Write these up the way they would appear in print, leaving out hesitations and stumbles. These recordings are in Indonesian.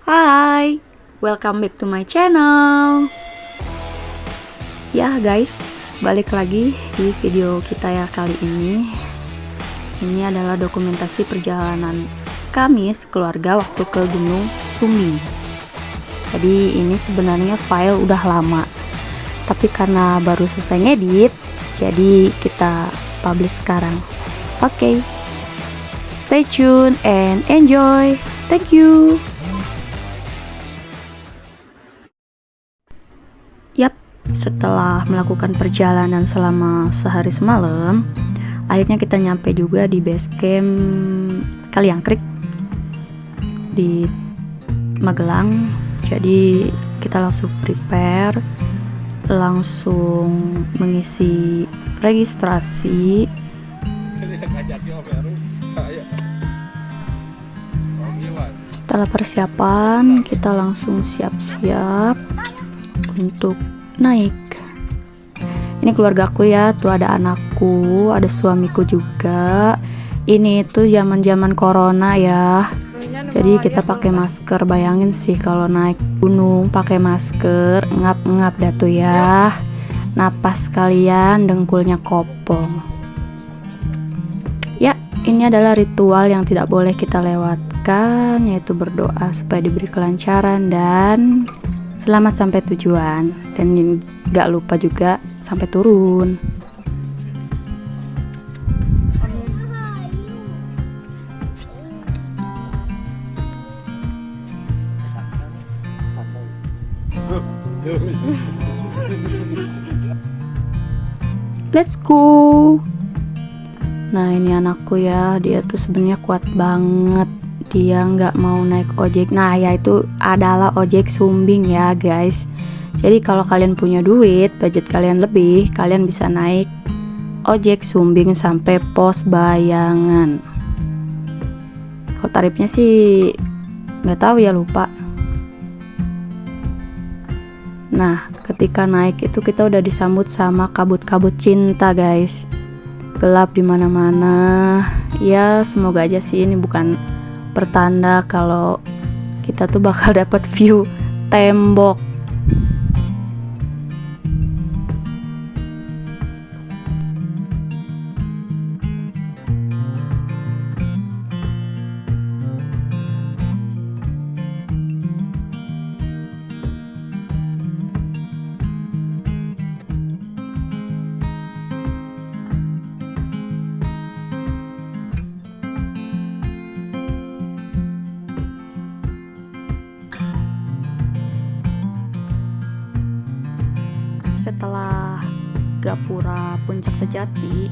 Hai, welcome back to my channel. Ya guys, balik lagi di video kita ya kali ini. Ini adalah dokumentasi perjalanan kami sekeluarga waktu ke Gunung Sumbing. Jadi ini sebenarnya file udah lama, tapi karena baru selesai ngedit, jadi kita publish sekarang. Oke, stay tune and enjoy. Thank you. Yap, setelah melakukan perjalanan selama sehari semalam, akhirnya kita nyampe juga di base camp Kaliangkrik di Magelang. Jadi kita langsung prepare, langsung mengisi registrasi. Setelah persiapan, kita langsung siap-siap untuk naik. Ini keluargaku ya, tuh ada anakku, ada suamiku juga. Ini tuh zaman-zaman corona ya. Jadi kita pakai masker. Bayangin sih kalau naik gunung pakai masker, ngap-ngap dah tuh ya. Napas kalian dengkulnya kopong. Ya, ini adalah ritual yang tidak boleh kita lewatkan, yaitu berdoa supaya diberi kelancaran dan selamat sampai tujuan, dan gak lupa juga sampai turun. Let's go. Nah ini anakku ya, dia tuh sebenarnya kuat banget. Dia nggak mau naik ojek. Nah ya itu adalah ojek Sumbing ya guys. Jadi kalau kalian punya duit, budget kalian lebih, kalian bisa naik ojek Sumbing sampai Pos Bayangan. Kalau tarifnya sih nggak tahu ya, lupa. Nah ketika naik itu kita udah disambut sama kabut-kabut cinta guys. Gelap di mana-mana. Ya semoga aja sih ini bukan pertanda kalau kita tuh bakal dapat view tembok. Setelah Gapura Puncak Sejati,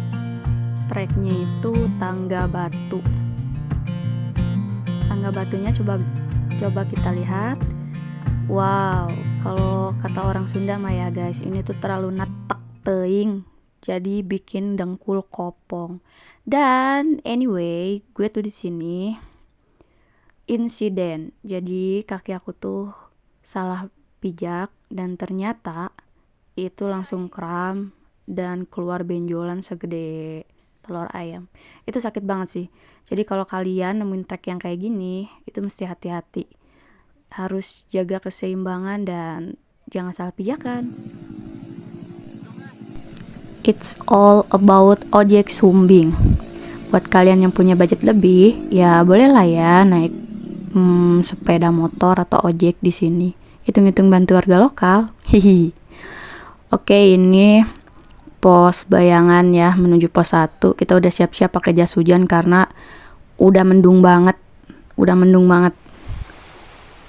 treknya itu Tangga Batu. Tangga Batunya coba kita lihat. Wow, kalau kata orang Sunda mah ya guys, ini tuh terlalu natek teuing, jadi bikin dengkul kopong. Dan anyway, gue tuh di sini insiden. Jadi kaki aku tuh salah pijak dan ternyata itu langsung kram dan keluar benjolan segede telur ayam. Itu sakit banget sih. Jadi kalau kalian nemuin trek yang kayak gini, itu mesti hati-hati. Harus jaga keseimbangan dan jangan salah pijakan. It's all about ojek Sumbing. Buat kalian yang punya budget lebih, ya bolehlah ya naik sepeda motor atau ojek di sini. Hitung-hitung bantu warga lokal. Hihi. Oke, ini Pos Bayangan ya, menuju pos 1. Kita udah siap-siap pakai jas hujan karena udah mendung banget.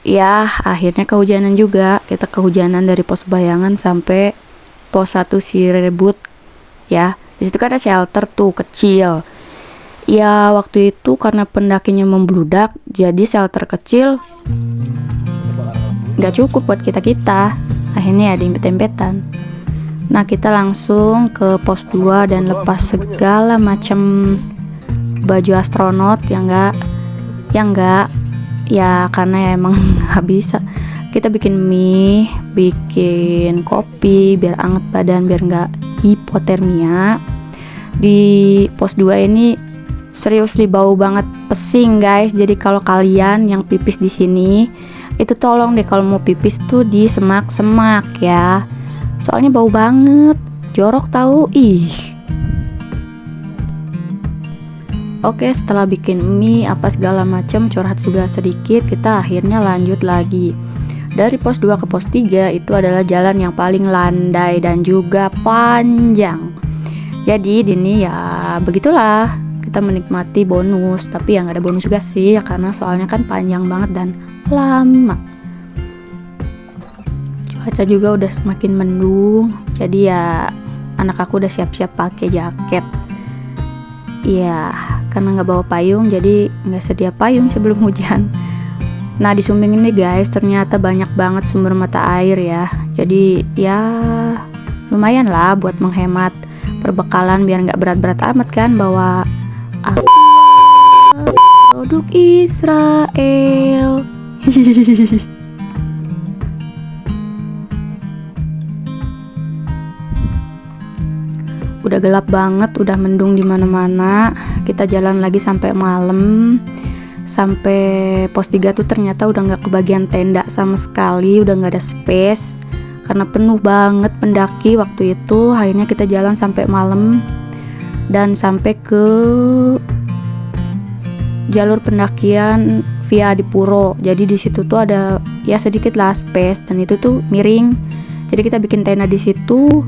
Ya, akhirnya kehujanan juga. Kita kehujanan dari Pos Bayangan sampai pos 1 Sirebut ya. Di situ kan ada shelter tuh kecil. Ya, waktu itu karena pendakinya membludak, jadi shelter kecil nggak cukup buat kita. Akhirnya ada impet-impetan. Nah kita langsung ke pos 2 dan lepas segala macam baju astronot ya karena ya emang nggak bisa. Kita bikin mie, bikin kopi biar anget badan, biar nggak hipotermia. Di pos 2 ini seriously bau banget pesing guys. Jadi kalau kalian yang pipis di sini Itu tolong deh kalau mau pipis tuh di semak-semak ya. Soalnya bau banget, jorok tahu. Ih. Oke, setelah bikin mie apa segala macam, curhat juga sedikit, kita akhirnya lanjut lagi. Dari pos 2 ke pos 3 itu adalah jalan yang paling landai dan juga panjang. Jadi ini ya begitulah, kita menikmati bonus, tapi yang ada bonus juga sih ya, karena soalnya kan panjang banget dan lama. Cuaca juga udah semakin mendung, jadi ya anak aku udah siap-siap pakai jaket. Iya, karena nggak bawa payung jadi nggak sedia payung sebelum hujan. Nah di Sumbing ini guys ternyata banyak banget sumber mata air ya. Jadi ya lumayan lah buat menghemat perbekalan biar nggak berat-berat amat kan bawa produk Israel. Udah gelap banget, udah mendung di mana-mana. Kita jalan lagi sampai malam. Sampai pos 3 tuh ternyata udah nggak kebagian tenda sama sekali, udah nggak ada space karena penuh banget pendaki waktu itu. Akhirnya kita jalan sampai malam dan sampai ke jalur pendakian via Adipuro. Jadi di situ tuh ada ya sedikit lah space dan itu tuh miring. Jadi kita bikin tenda di situ.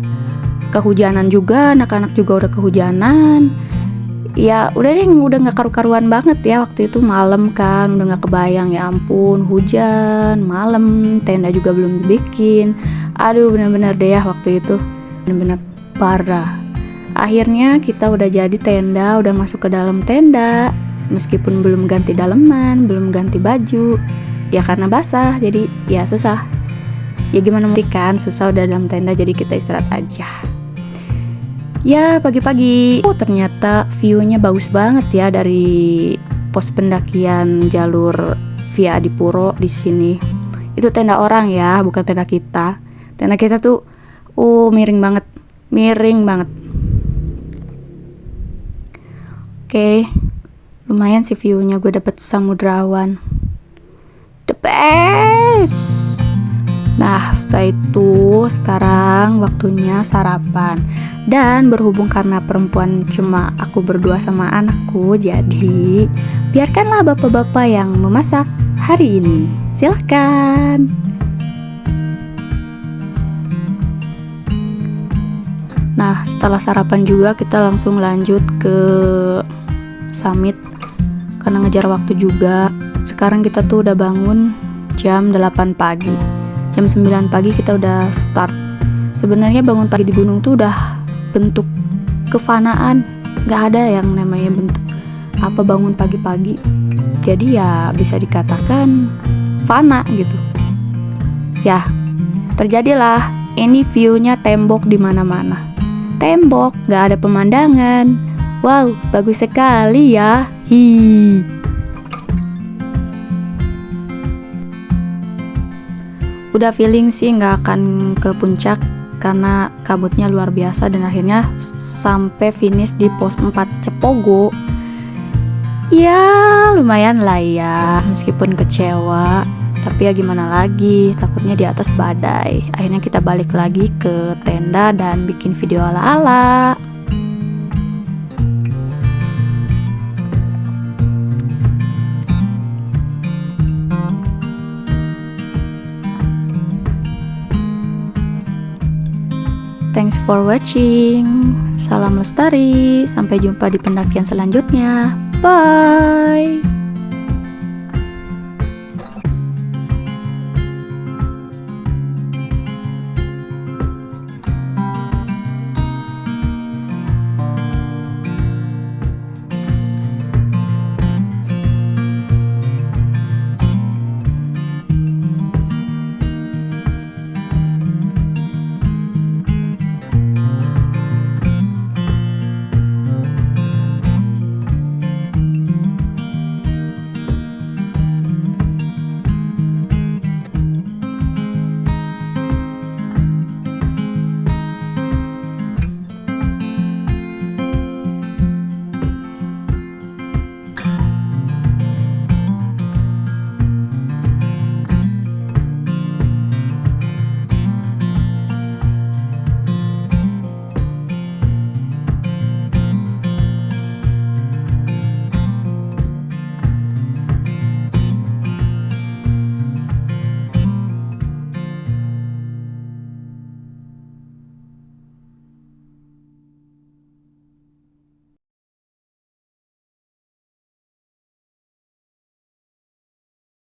Kehujanan juga, anak-anak juga udah kehujanan. Ya udah deh, udah nggak karu-karuan banget ya waktu itu, malam kan, udah nggak kebayang, ya ampun, hujan malam, tenda juga belum dibikin. Aduh bener-bener deh ya waktu itu, bener-bener parah. Akhirnya kita udah jadi tenda, udah masuk ke dalam tenda, meskipun belum ganti daleman, belum ganti baju ya karena basah, jadi ya susah. Ya gimana kan, susah udah dalam tenda, jadi kita istirahat aja. Ya pagi-pagi, ternyata view-nya bagus banget ya dari pos pendakian jalur via Adipuro di sini. Itu tenda orang ya, bukan tenda kita. Tenda kita tuh, miring banget. Oke, lumayan sih view-nya, gue dapet samudrawan. The best. Nah setelah itu sekarang waktunya sarapan. Dan berhubung karena perempuan cuma aku berdua sama anakku, jadi biarkanlah bapak-bapak yang memasak hari ini. Silahkan. Nah setelah sarapan juga kita langsung lanjut ke summit karena ngejar waktu juga. Sekarang kita tuh udah bangun jam 8 pagi. Jam 9 pagi kita udah start. Sebenarnya bangun pagi di gunung tuh udah bentuk kefanaan. Gak ada yang namanya bentuk apa bangun pagi-pagi. Jadi ya bisa dikatakan fana gitu. Ya, terjadilah. Ini view-nya tembok di mana-mana. Tembok, gak ada pemandangan. Wow, bagus sekali ya. Hi. Udah feeling sih nggak akan ke puncak karena kabutnya luar biasa, dan akhirnya sampai finish di pos 4 Cepogo. Ya lumayan lah ya, meskipun kecewa, tapi ya gimana lagi, takutnya di atas badai. Akhirnya kita balik lagi ke tenda dan bikin video ala-ala. Thanks for watching. Salam lestari. Sampai jumpa di pendakian selanjutnya. Bye.